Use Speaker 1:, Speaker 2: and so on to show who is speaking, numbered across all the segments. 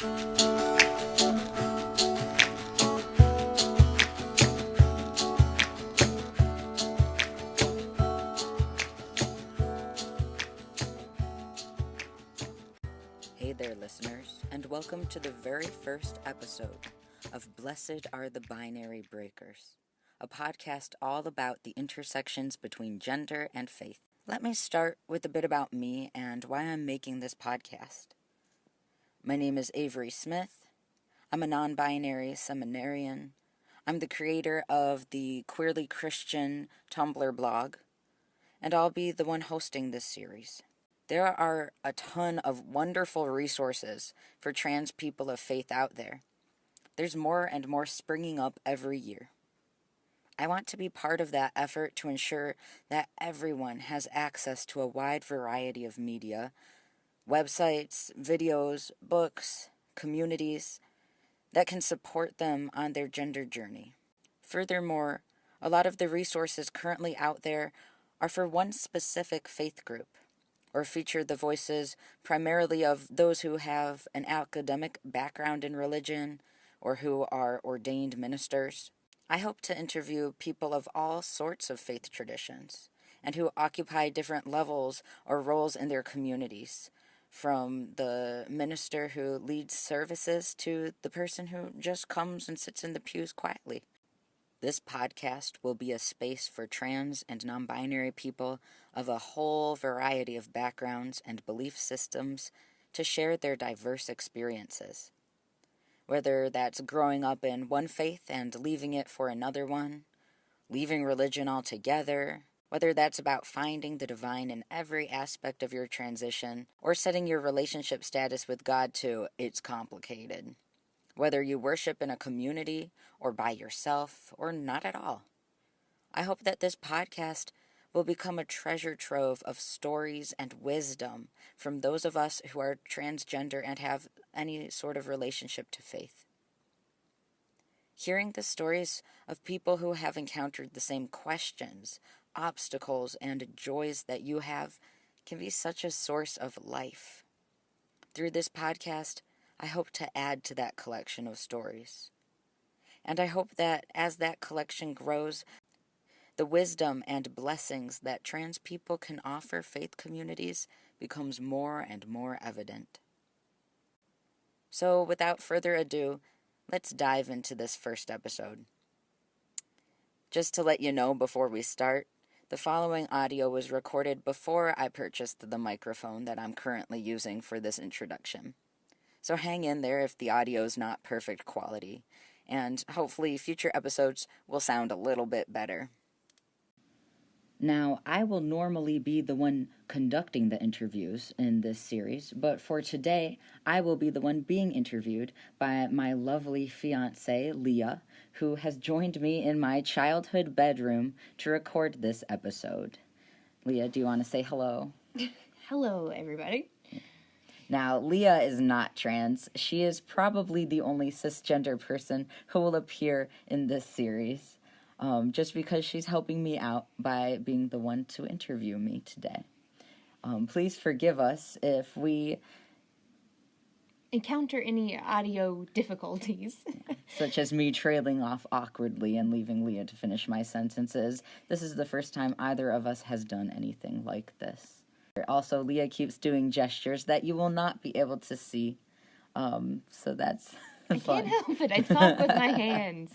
Speaker 1: Hey there, listeners, and welcome to the very first episode of Blessed Are the Binary Breakers, a podcast all about the intersections between gender and faith. Let me start with a bit about me and why I'm making this podcast. My name is Avery Smith. I'm a non-binary seminarian. I'm the creator of the Queerly Christian Tumblr blog, and I'll be the one hosting this series. There are a ton of wonderful resources for trans people of faith out there. There's more and more springing up every year. I want to be part of that effort to ensure that everyone has access to a wide variety of media, websites, videos, books, communities that can support them on their gender journey. Furthermore, a lot of the resources currently out there are for one specific faith group, or feature the voices primarily of those who have an academic background in religion or who are ordained ministers. I hope to interview people of all sorts of faith traditions and who occupy different levels or roles in their communities, from the minister who leads services to the person who just comes and sits in the pews quietly. This podcast will be a space for trans and non-binary people of a whole variety of backgrounds and belief systems to share their diverse experiences. Whether that's growing up in one faith and leaving it for another one, leaving religion altogether, whether that's about finding the divine in every aspect of your transition, or setting your relationship status with God to "it's complicated." Whether you worship in a community or by yourself or not at all. I hope that this podcast will become a treasure trove of stories and wisdom from those of us who are transgender and have any sort of relationship to faith. Hearing the stories of people who have encountered the same questions, obstacles, and joys that you have can be such a source of life. Through this podcast, I hope to add to that collection of stories. And I hope that as that collection grows, the wisdom and blessings that trans people can offer faith communities becomes more and more evident. So without further ado, let's dive into this first episode. Just to let you know before we start, the following audio was recorded before I purchased the microphone that I'm currently using for this introduction. So hang in there if the audio is not perfect quality, and hopefully future episodes will sound a little bit better. Now, I will normally be the one conducting the interviews in this series, but for today, I will be the one being interviewed by my lovely fiancée, Leah, who has joined me in my childhood bedroom to record this episode. Leah, do you want to say hello?
Speaker 2: Hello, everybody.
Speaker 1: Now, Leah is not trans. She is probably the only cisgender person who will appear in this series, just because she's helping me out by being the one to interview me today. Please forgive us if we
Speaker 2: encounter any audio difficulties.
Speaker 1: such as me trailing off awkwardly and leaving Leah to finish my sentences. This is the first time either of us has done anything like this. Also, Leah keeps doing gestures that you will not be able to see, so that's
Speaker 2: I can't help it. I talk with my hands.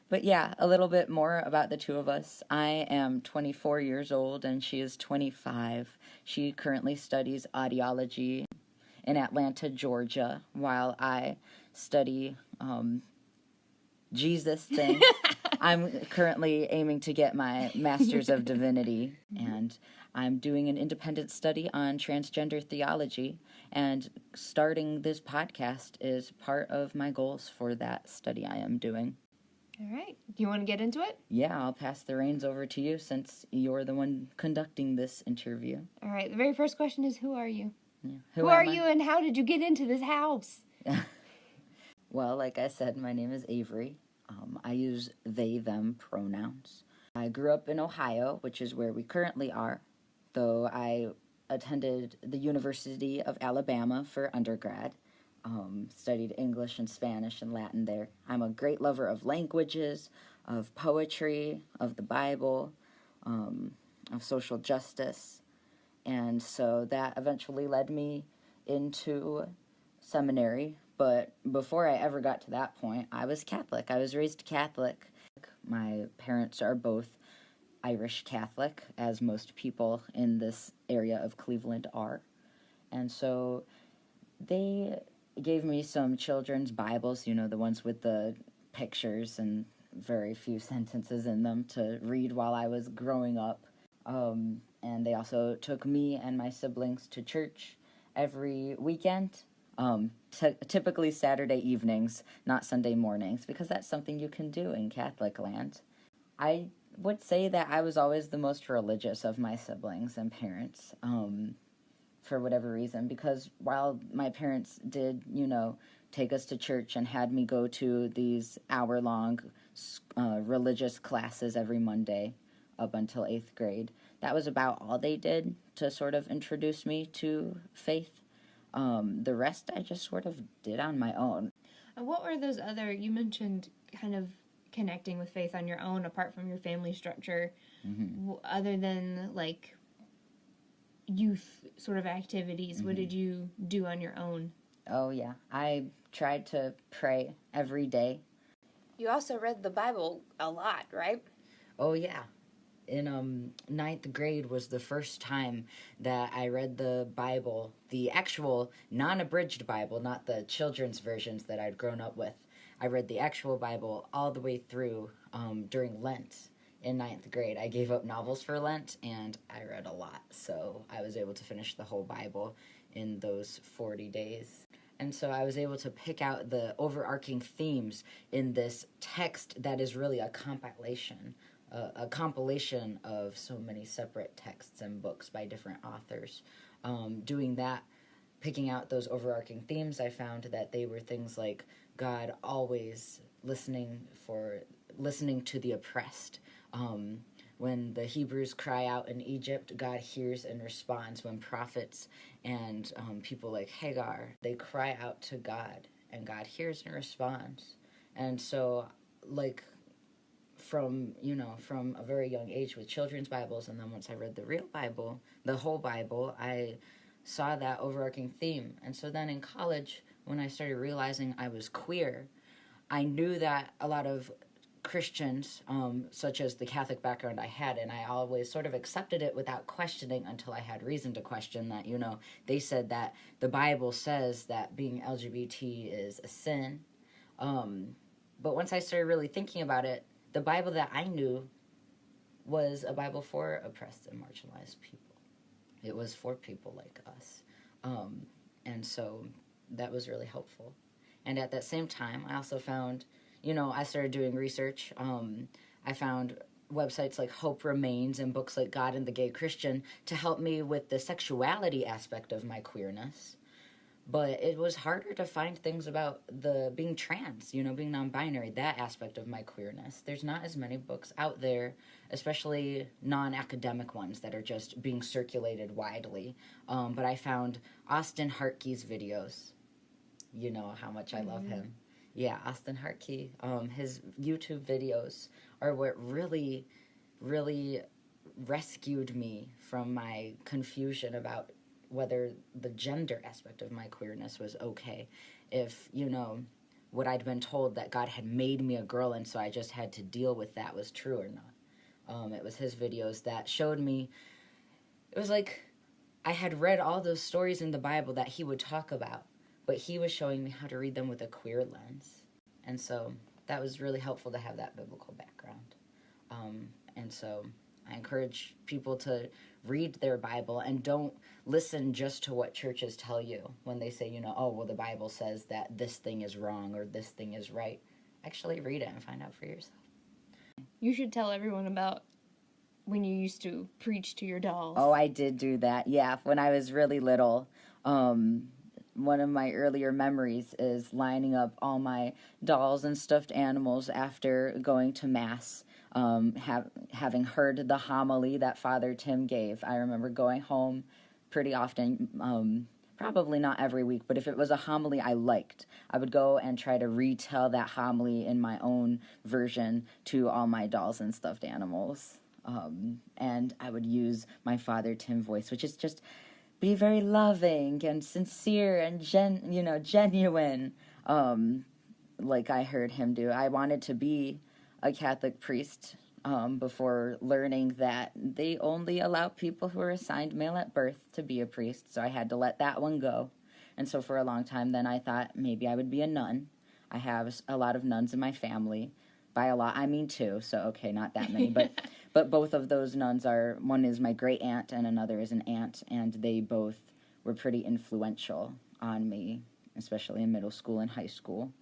Speaker 1: But yeah, a little bit more about the two of us. I am 24 years old and she is 25. She currently studies audiology in Atlanta, Georgia, while I study Jesus thing. I'm currently aiming to get my Master's of Divinity, and I'm doing an independent study on transgender theology, and starting this podcast is part of my goals for that study I am doing.
Speaker 2: All right. Do you want to get into it?
Speaker 1: Yeah, I'll pass the reins over to you since you're the one conducting this interview.
Speaker 2: All right. The very first question is, who are you?
Speaker 1: Yeah.
Speaker 2: Who are you and how did you get into this house?
Speaker 1: Well, like I said, my name is Avery. I use they, them pronouns. I grew up in Ohio, which is where we currently are, though I attended the University of Alabama for undergrad. studied English and Spanish and Latin there. I'm a great lover of languages, of poetry, of the Bible, of social justice. And so that eventually led me into seminary. But before I ever got to that point, I was Catholic. I was raised Catholic. My parents are both Irish Catholic, as most people in this area of Cleveland are. And so they gave me some children's Bibles, the ones with the pictures and very few sentences in them to read while I was growing up. And they also took me and my siblings to church every weekend, typically Saturday evenings, not Sunday mornings, because that's something you can do in Catholic land. I would say that I was always the most religious of my siblings and parents, for whatever reason, because while my parents did, take us to church and had me go to these hour-long religious classes every Monday up until 8th grade, that was about all they did to sort of introduce me to faith. The rest I just sort of did on my own.
Speaker 2: And what were those other, you mentioned kind of connecting with faith on your own apart from your family structure, other than like youth sort of activities, what did you do on your own?
Speaker 1: Oh yeah, I tried to pray every day.
Speaker 2: You also read the Bible a lot, right?
Speaker 1: Oh yeah. In 9th grade was the first time that I read the Bible, the actual non-abridged Bible, not the children's versions that I'd grown up with. I read the actual Bible all the way through during Lent in 9th grade. I gave up novels for Lent, and I read a lot, so I was able to finish the whole Bible in those 40 days. And so I was able to pick out the overarching themes in this text that is really a compilation of so many separate texts and books by different authors. Doing that, picking out those overarching themes, I found that they were things like God always listening to the oppressed. When the Hebrews cry out in Egypt, God hears and responds. When prophets and people like Hagar, they cry out to God, and God hears and responds. And so, from a very young age with children's Bibles, and then once I read the real Bible, the whole Bible, I saw that overarching theme. And so then in college, when I started realizing I was queer, I knew that a lot of Christians, such as the Catholic background I had, and I always sort of accepted it without questioning until I had reason to question that, they said that the Bible says that being LGBT is a sin. But once I started really thinking about it, the Bible that I knew was a Bible for oppressed and marginalized people. It was for people like us. And so that was really helpful. And at that same time, I also found, I started doing research. I found websites like Hope Remains and books like God and the Gay Christian to help me with the sexuality aspect of my queerness. But it was harder to find things about the being trans, being non-binary, that aspect of my queerness. There's not as many books out there, especially non-academic ones that are just being circulated widely. But I found Austin Hartke's videos. You know how much I love him. Yeah, Austin Hartke. His YouTube videos are what really, really rescued me from my confusion about whether the gender aspect of my queerness was okay. If, what I'd been told that God had made me a girl and so I just had to deal with that was true or not. It was his videos that showed me, it was like I had read all those stories in the Bible that he would talk about, but he was showing me how to read them with a queer lens. And so that was really helpful to have that biblical background. And so I encourage people to read their Bible and don't listen just to what churches tell you when they say, the Bible says that this thing is wrong or this thing is right. Actually read it and find out for yourself.
Speaker 2: You should tell everyone about when you used to preach to your dolls.
Speaker 1: Oh, I did do that. Yeah, when I was really little. One of my earlier memories is lining up all my dolls and stuffed animals after going to Mass. Having heard the homily that Father Tim gave. I remember going home pretty often, probably not every week, but if it was a homily I liked, I would go and try to retell that homily in my own version to all my dolls and stuffed animals. And I would use my Father Tim voice, which is just be very loving and sincere and genuine, like I heard him do. I wanted to be a Catholic priest before learning that they only allow people who are assigned male at birth to be a priest, so I had to let that one go. And so for a long time then I thought maybe I would be a nun. I have a lot of nuns in my family. By a lot, I mean two, so okay, not that many, but both of those nuns are, one is my great aunt and another is an aunt, and they both were pretty influential on me, especially in middle school and high school.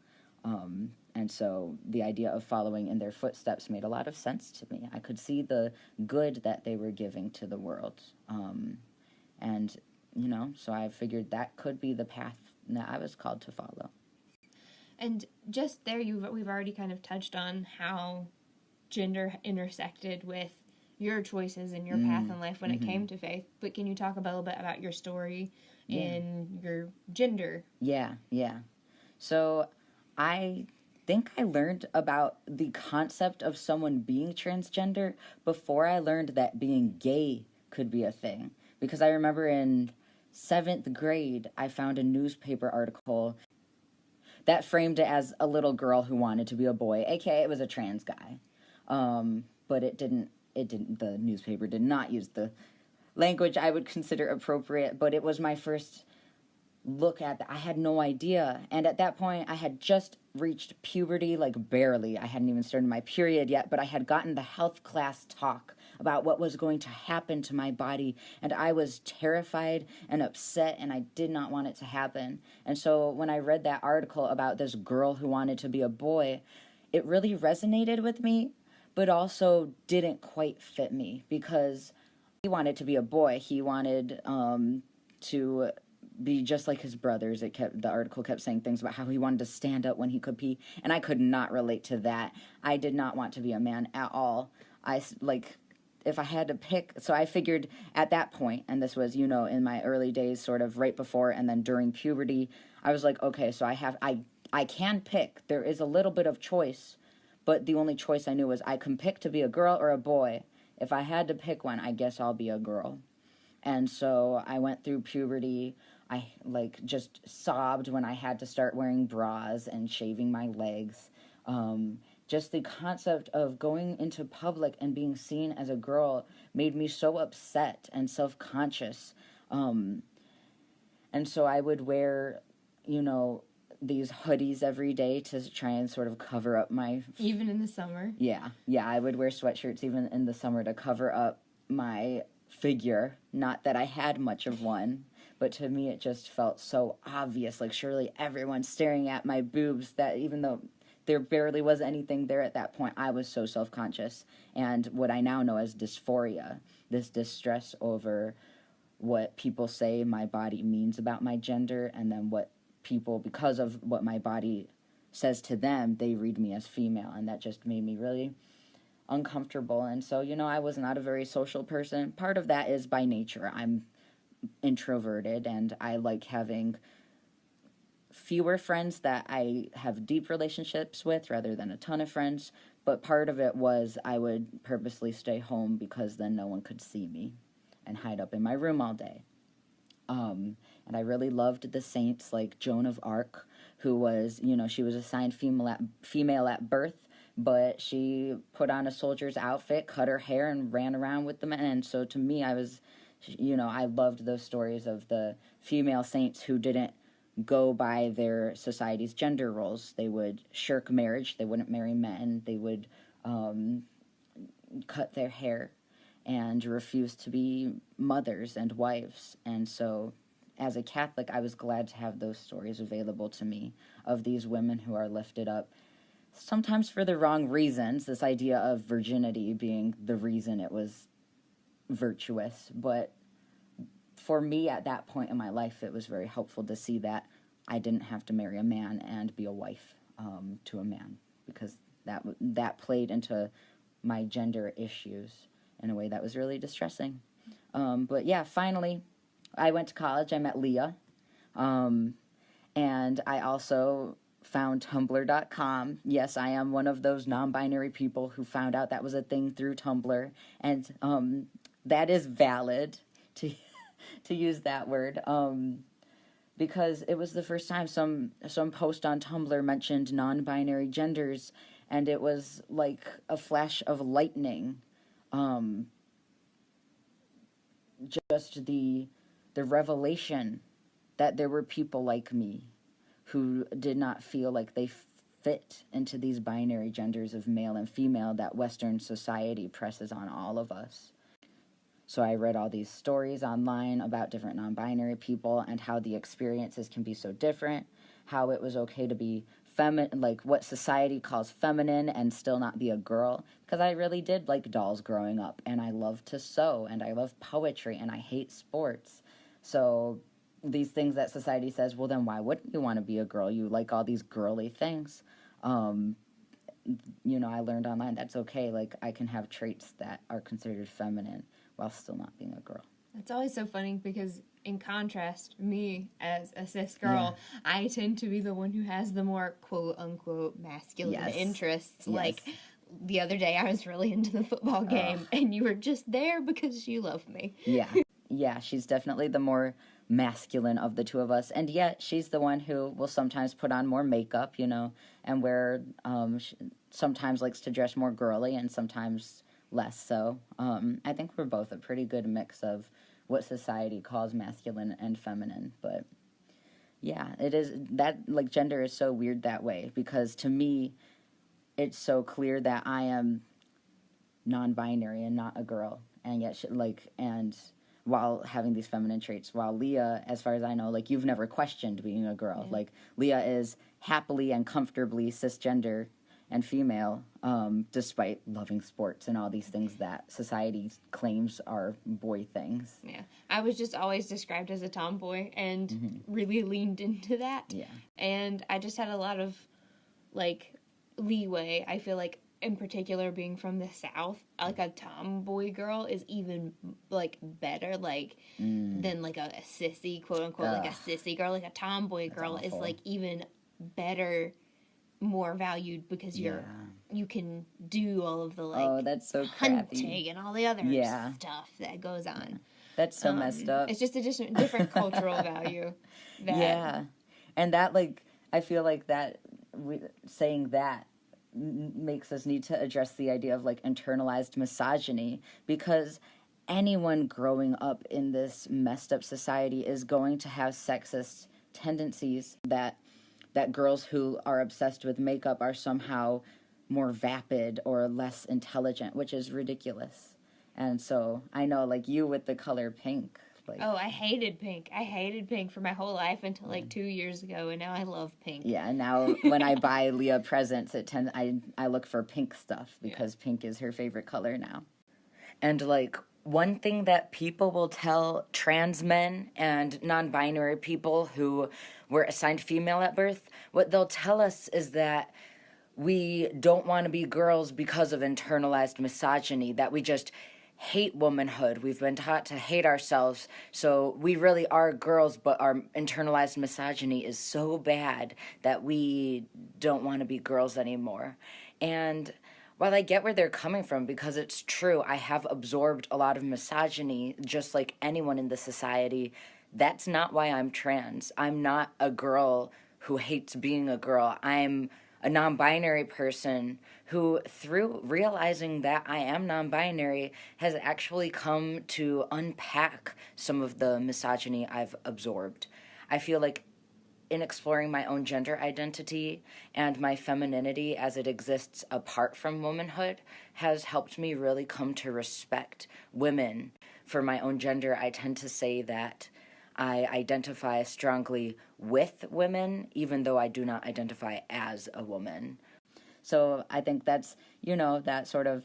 Speaker 1: And so the idea of following in their footsteps made a lot of sense to me. I could see the good that they were giving to the world. And, so I figured that could be the path that I was called to follow.
Speaker 2: And just there, we've already kind of touched on how gender intersected with your choices and your path in life when it came to faith. But can you talk a little bit about your story and your gender?
Speaker 1: Yeah. So I think I learned about the concept of someone being transgender before I learned that being gay could be a thing. Because I remember in 7th grade, I found a newspaper article that framed it as a little girl who wanted to be a boy, aka it was a trans guy. But the newspaper did not use the language I would consider appropriate, but it was my first look at that. I had no idea. And at that point, I had just reached puberty, like barely. I hadn't even started my period yet, but I had gotten the health class talk about what was going to happen to my body, and I was terrified and upset, and I did not want it to happen. And so when I read that article about this girl who wanted to be a boy, it really resonated with me, but also didn't quite fit me, because he wanted to be a boy. He wanted to be just like his brothers. The article kept saying things about how he wanted to stand up when he could pee, and I could not relate to that. I did not want to be a man at all. If I had to pick, so I figured at that point, and this was, in my early days, sort of right before and then during puberty, I was like, okay, so I can pick. There is a little bit of choice, but the only choice I knew was I can pick to be a girl or a boy. If I had to pick one, I guess I'll be a girl. And so I went through puberty. I just sobbed when I had to start wearing bras and shaving my legs. Just the concept of going into public and being seen as a girl made me so upset and self-conscious. And so I would wear, these hoodies every day to try and sort of cover up my...
Speaker 2: Even in the summer?
Speaker 1: Yeah, I would wear sweatshirts even in the summer to cover up my figure. Not that I had much of one, but to me it just felt so obvious, like surely everyone's staring at my boobs, that even though there barely was anything there at that point, I was so self-conscious. And what I now know as dysphoria, this distress over what people say my body means about my gender, and then what people, because of what my body says to them, they read me as female, and that just made me really uncomfortable. And so, I was not a very social person. Part of that is by nature. I'm introverted, and I like having fewer friends that I have deep relationships with rather than a ton of friends. But part of it was I would purposely stay home because then no one could see me, and hide up in my room all day. And I really loved the saints like Joan of Arc, who was, she was assigned female at birth, but she put on a soldier's outfit, cut her hair, and ran around with the men. And so to me, I loved those stories of the female saints who didn't go by their society's gender roles. They would shirk marriage. They wouldn't marry men. They would cut their hair and refuse to be mothers and wives. And so as a Catholic, I was glad to have those stories available to me of these women who are lifted up, sometimes for the wrong reasons, this idea of virginity being the reason it was virtuous. But for me at that point in my life, it was very helpful to see that I didn't have to marry a man and be a wife to a man, because that played into my gender issues in a way that was really distressing. But yeah, finally, I went to college. I met Leah, And I also found Tumblr.com. Yes, I am one of those non-binary people who found out that was a thing through Tumblr, and that is valid to to use that word, because it was the first time some post on Tumblr mentioned non-binary genders, and it was like a flash of lightning. Just the revelation that there were people like me who did not feel like they fit into these binary genders of male and female that Western society presses on all of us. So I read all these stories online about different non-binary people and how the experiences can be so different, how it was okay to be like what society calls feminine and still not be a girl, because I really did like dolls growing up, and I love to sew, and I love poetry, and I hate sports. So these things that society says, well, then why wouldn't you want to be a girl? You like all these girly things. You know, I learned online that's okay. Like, I can have traits that are considered feminine while still not being a girl.
Speaker 2: It's always so funny because, in contrast, me as a cis girl, I tend to be the one who has the more quote-unquote masculine interests. Yes. Like, the other day I was really into the football game, and you were just there because you love me. Yeah.
Speaker 1: Yeah, she's definitely the more masculine of the two of us, and yet she's the one who will sometimes put on more makeup, you know, and wear, sometimes likes to dress more girly and sometimes less so. I think we're both a pretty good mix of what society calls masculine and feminine, but yeah, it is that, like, gender is so weird that way, because to me it's so clear that I am non-binary and not a girl, and yet and while having these feminine traits, while Leah, as far as I know, like, you've never questioned being a girl. Like, Leah is happily and comfortably cisgender and female, despite loving sports and all these things that society claims are boy things.
Speaker 2: Yeah. I was just always described as a tomboy and really leaned into that. Yeah. And I just had a lot of, like, leeway. I feel like, in particular, being from the South, like, a tomboy girl is even, like, better, like, than, like, a sissy, quote-unquote, like, a sissy girl. Like, a tomboy girl is, like, even better, more valued, because you can do all of the, like,
Speaker 1: that's so
Speaker 2: hunting and all the other stuff that goes on. Yeah.
Speaker 1: That's so messed up.
Speaker 2: It's just a different cultural value.
Speaker 1: And that, like, I feel like that, saying that makes us need to address the idea of, like, internalized misogyny, because anyone growing up in this messed up society is going to have sexist tendencies, that girls who are obsessed with makeup are somehow more vapid or less intelligent, which is ridiculous. And so I know, like, you with the color pink. Like,
Speaker 2: I hated pink. I hated pink for my whole life until, like, 2 years ago, and now I love pink.
Speaker 1: Yeah, and now when I buy Leah presents, I look for pink stuff, because pink is her favorite color now. And, like, one thing that people will tell trans men and non-binary people who were assigned female at birth, what they'll tell us is that we don't want to be girls because of internalized misogyny, that we just hate womanhood. We've been taught to hate ourselves, so we really are girls, but our internalized misogyny is so bad that we don't want to be girls anymore. And while I get where they're coming from, because it's true, I have absorbed a lot of misogyny, just like anyone in the society, that's not why I'm trans. I'm not a girl who hates being a girl. I'm a non-binary person who, through realizing that I am non-binary, has actually come to unpack some of the misogyny I've absorbed. I feel like in exploring my own gender identity and my femininity as it exists apart from womanhood has helped me really come to respect women. For my own gender, I tend to say that I identify strongly with women, even though I do not identify as a woman. So I think that's, that sort of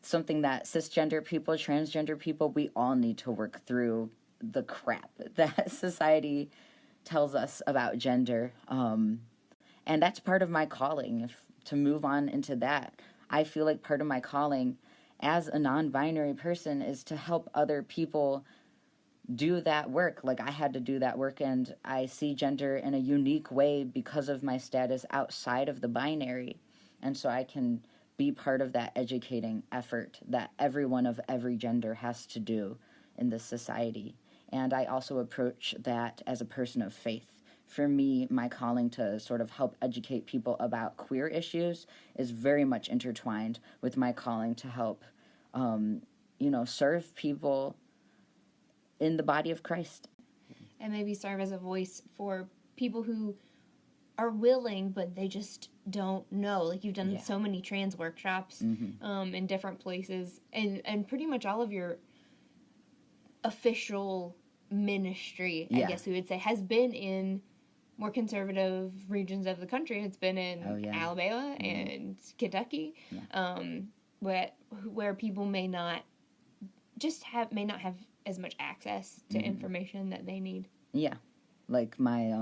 Speaker 1: something that cisgender people, transgender people, we all need to work through the crap that society tells us about gender. And that's part of my calling, to move on into that. I feel like part of my calling as a non-binary person is to help other people do that work. Like, I had to do that work, and I see gender in a unique way because of my status outside of the binary. And so I can be part of that educating effort that everyone of every gender has to do in this society. And I also approach that as a person of faith. For me, my calling to sort of help educate people about queer issues is very much intertwined with my calling to help, serve people in the body of Christ.
Speaker 2: And maybe serve as a voice for people who are willing, but they just don't know. Like, you've done so many trans workshops in different places, and pretty much all of your official ministry, I guess we would say, has been in more conservative regions of the country. It's been in Alabama and Kentucky, where people may not have as much access to information that they need. Yeah,
Speaker 1: like my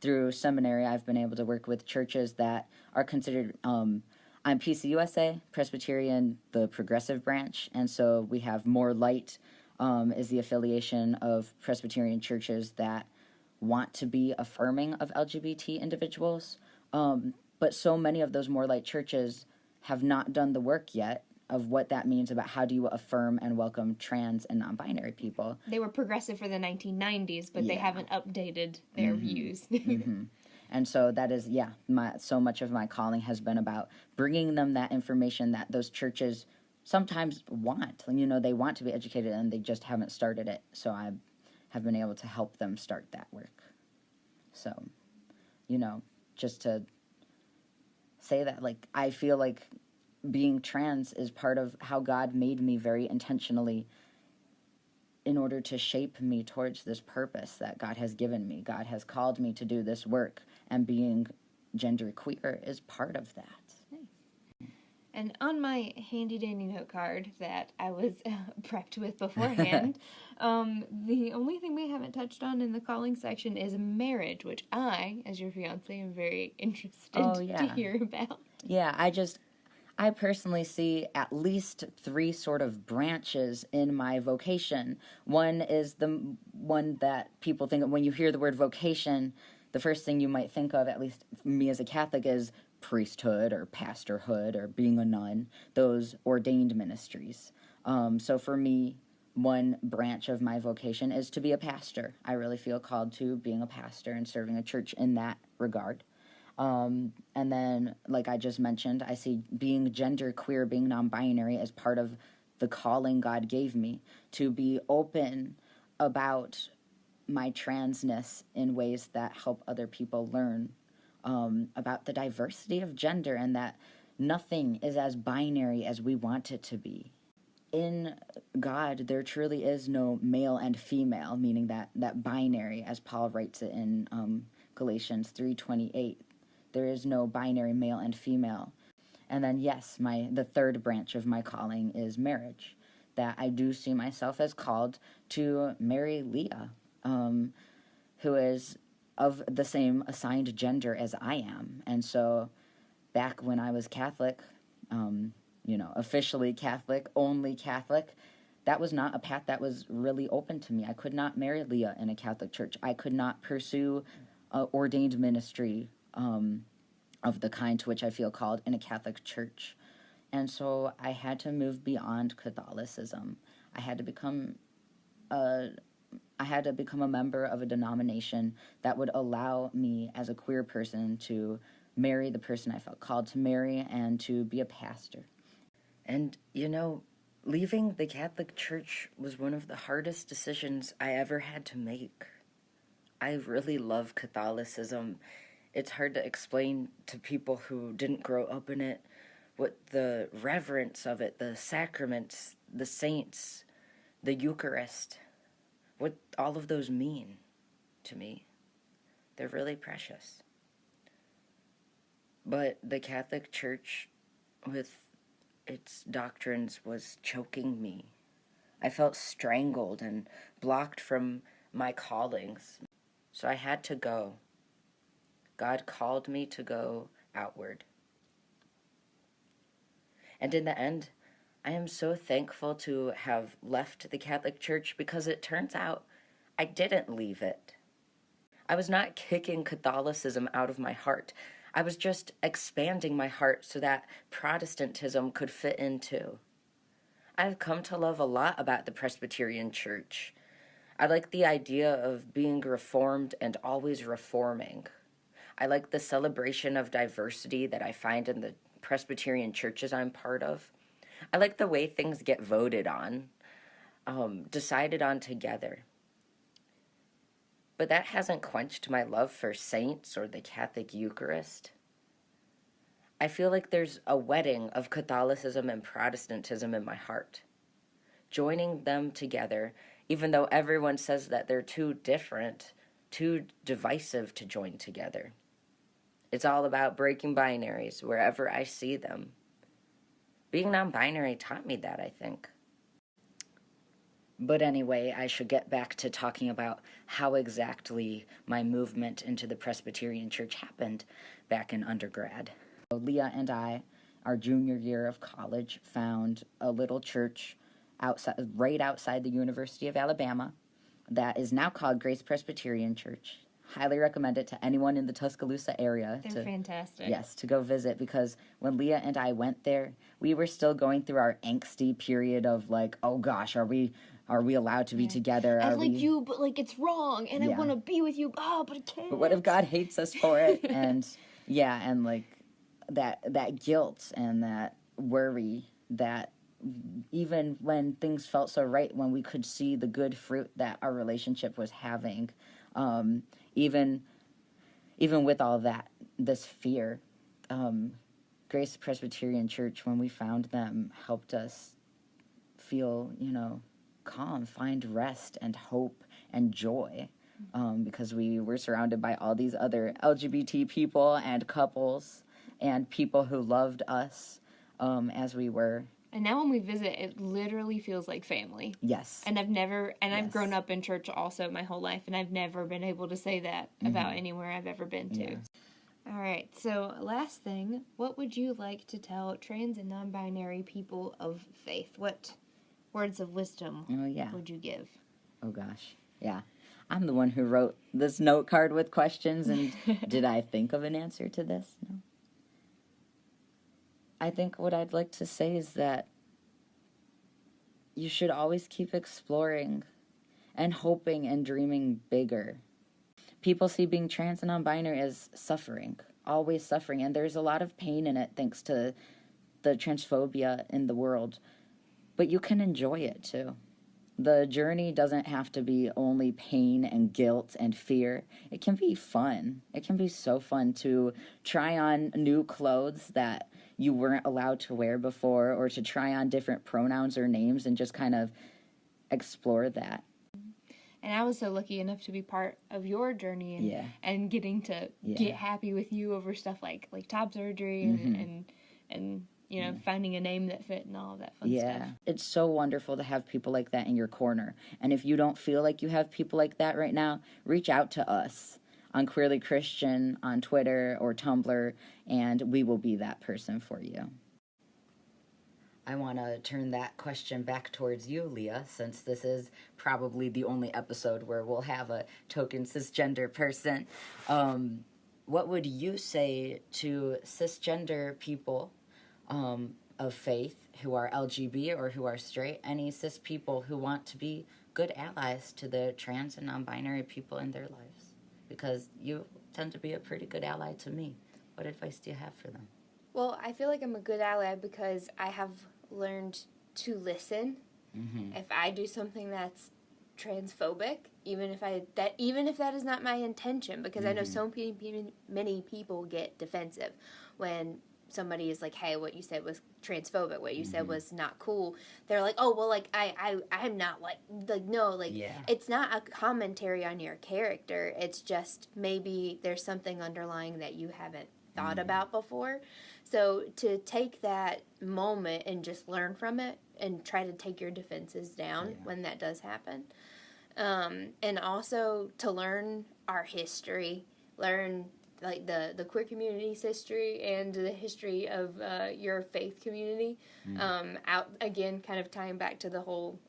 Speaker 1: through seminary, I've been able to work with churches that are considered. I'm PCUSA, Presbyterian, the progressive branch, and so we have More Light is the affiliation of Presbyterian churches that want to be affirming of LGBT individuals. But so many of those More Light churches have not done the work yet of what that means about how do you affirm and welcome trans and non-binary people.
Speaker 2: They were progressive for the 1990s, but they haven't updated their views.
Speaker 1: And so that is, so much of my calling has been about bringing them that information that those churches sometimes want. They want to be educated and they just haven't started it. So I have been able to help them start that work. So, just to say that, like, I feel like being trans is part of how God made me very intentionally in order to shape me towards this purpose that God has given me. God has called me to do this work, and being genderqueer is part of that.
Speaker 2: Nice. And on my handy-dandy note card that I was prepped with beforehand, the only thing we haven't touched on in the calling section is marriage, which I, as your fiance, am very interested to hear about.
Speaker 1: Yeah, I personally see at least 3 sort of branches in my vocation. One is the one that people think of when you hear the word vocation. The first thing you might think of, at least me as a Catholic, is priesthood or pastorhood or being a nun, those ordained ministries. So for me, one branch of my vocation is to be a pastor. I really feel called to being a pastor and serving a church in that regard. And then, like I just mentioned, I see being genderqueer, being non-binary, as part of the calling God gave me to be open about my transness in ways that help other people learn about the diversity of gender, and that nothing is as binary as we want it to be. In God, there truly is no male and female, meaning that binary, as Paul writes it in Galatians 3:28. There is no binary male and female. And then, yes, the third branch of my calling is marriage, that I do see myself as called to marry Leah, who is of the same assigned gender as I am. And so back when I was Catholic, officially Catholic, only Catholic, that was not a path that was really open to me. I could not marry Leah in a Catholic church. I could not pursue ordained ministry of the kind to which I feel called in a Catholic church. And so I had to move beyond Catholicism. I had to become a member of a denomination that would allow me as a queer person to marry the person I felt called to marry and to be a pastor. And, leaving the Catholic Church was one of the hardest decisions I ever had to make. I really love Catholicism. It's hard to explain to people who didn't grow up in it what the reverence of it, the sacraments, the saints, the Eucharist, what all of those mean to me. They're really precious. But the Catholic Church, with its doctrines, was choking me. I felt strangled and blocked from my callings. So I had to go. God called me to go outward. And in the end, I am so thankful to have left the Catholic Church because it turns out I didn't leave it. I was not kicking Catholicism out of my heart. I was just expanding my heart so that Protestantism could fit in too. I've come to love a lot about the Presbyterian Church. I like the idea of being reformed and always reforming. I like the celebration of diversity that I find in the Presbyterian churches I'm part of. I like the way things get voted on, decided on together. But that hasn't quenched my love for saints or the Catholic Eucharist. I feel like there's a wedding of Catholicism and Protestantism in my heart. Joining them together, even though everyone says that they're too different, too divisive to join together. It's all about breaking binaries wherever I see them. Being non-binary taught me that, I think. But anyway, I should get back to talking about how exactly my movement into the Presbyterian Church happened back in undergrad. Leah and I, our junior year of college, found a little church right outside the University of Alabama that is now called Grace Presbyterian Church. Highly recommend it to anyone in the Tuscaloosa area.
Speaker 2: They're fantastic.
Speaker 1: Yes, to go visit, because when Leah and I went there, we were still going through our angsty period of like, oh gosh, are we allowed to be together?
Speaker 2: I like you, but like it's wrong, and I want to be with you. Oh, but I can't.
Speaker 1: But what if God hates us for it? And and like that guilt and that worry that even when things felt so right, when we could see the good fruit that our relationship was having, even with all that, this fear, Grace Presbyterian Church, when we found them, helped us feel, calm, find rest and hope and joy, because we were surrounded by all these other LGBT people and couples and people who loved us as we were.
Speaker 2: And now when we visit, it literally feels like family.
Speaker 1: Yes.
Speaker 2: And I've grown up in church also my whole life, and I've never been able to say that about anywhere I've ever been to. Yeah. All right, so last thing, what would you like to tell trans and non-binary people of faith? What words of wisdom would you give? Oh, gosh. Yeah. I'm the one who wrote this note card with questions, and did I think of an answer to this? No. I think what I'd like to say is that you should always keep exploring and hoping and dreaming bigger. People see being trans and non-binary as suffering, always suffering, and there's a lot of pain in it thanks to the transphobia in the world. But you can enjoy it too. The journey doesn't have to be only pain and guilt and fear. It can be fun. It can be so fun to try on new clothes that you weren't allowed to wear before, or to try on different pronouns or names and just kind of explore that. And I was so lucky enough to be part of your journey and getting to get happy with you over stuff like top surgery and finding a name that fit and all of that fun stuff. Yeah, it's so wonderful to have people like that in your corner. And if you don't feel like you have people like that right now, reach out to us on Queerly Christian on Twitter or Tumblr, and we will be that person for you. I want to turn that question back towards you, Leah, since this is probably the only episode where we'll have a token cisgender person. What would you say to cisgender people of faith who are LGB or who are straight, any cis people who want to be good allies to the trans and non-binary people in their lives? Because you tend to be a pretty good ally to me. What advice do you have for them? Well, I feel like I'm a good ally because I have learned to listen. Mm-hmm. If I do something that's transphobic, even if that is not my intention, because I know so many people get defensive when somebody is like, hey, what you said was transphobic, what you said was not cool. They're like, oh, well, like, I'm not like no, like, it's not a commentary on your character. It's just maybe there's something underlying that you haven't thought about before. So to take that moment and just learn from it and try to take your defenses down when that does happen. And also to learn our history, learn
Speaker 3: like the queer community's history and the history of your faith community. Out again, kind of tying back to the whole,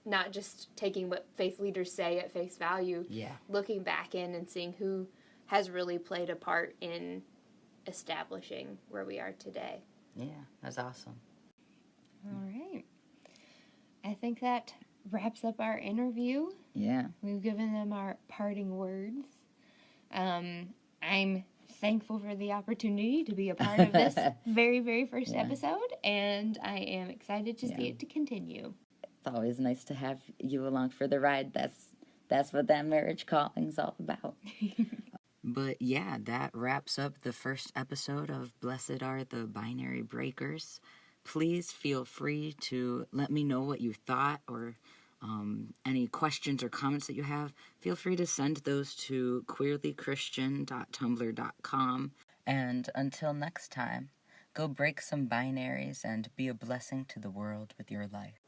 Speaker 3: not just taking what faith leaders say at face value, looking back in and seeing who has really played a part in establishing where we are today.
Speaker 1: Yeah, that's awesome.
Speaker 2: All right. I think that wraps up our interview.
Speaker 1: Yeah.
Speaker 2: We've given them our parting words. I'm thankful for the opportunity to be a part of this very, very first episode, and I am excited to see it to continue.
Speaker 1: It's always nice to have you along for the ride. That's what that marriage calling's all about. But yeah, that wraps up the first episode of Blessed Are the Binary Breakers. Please feel free to let me know what you thought, or any questions or comments that you have. Feel free to send those to queerlychristian.tumblr.com. And until next time, go break some binaries and be a blessing to the world with your life.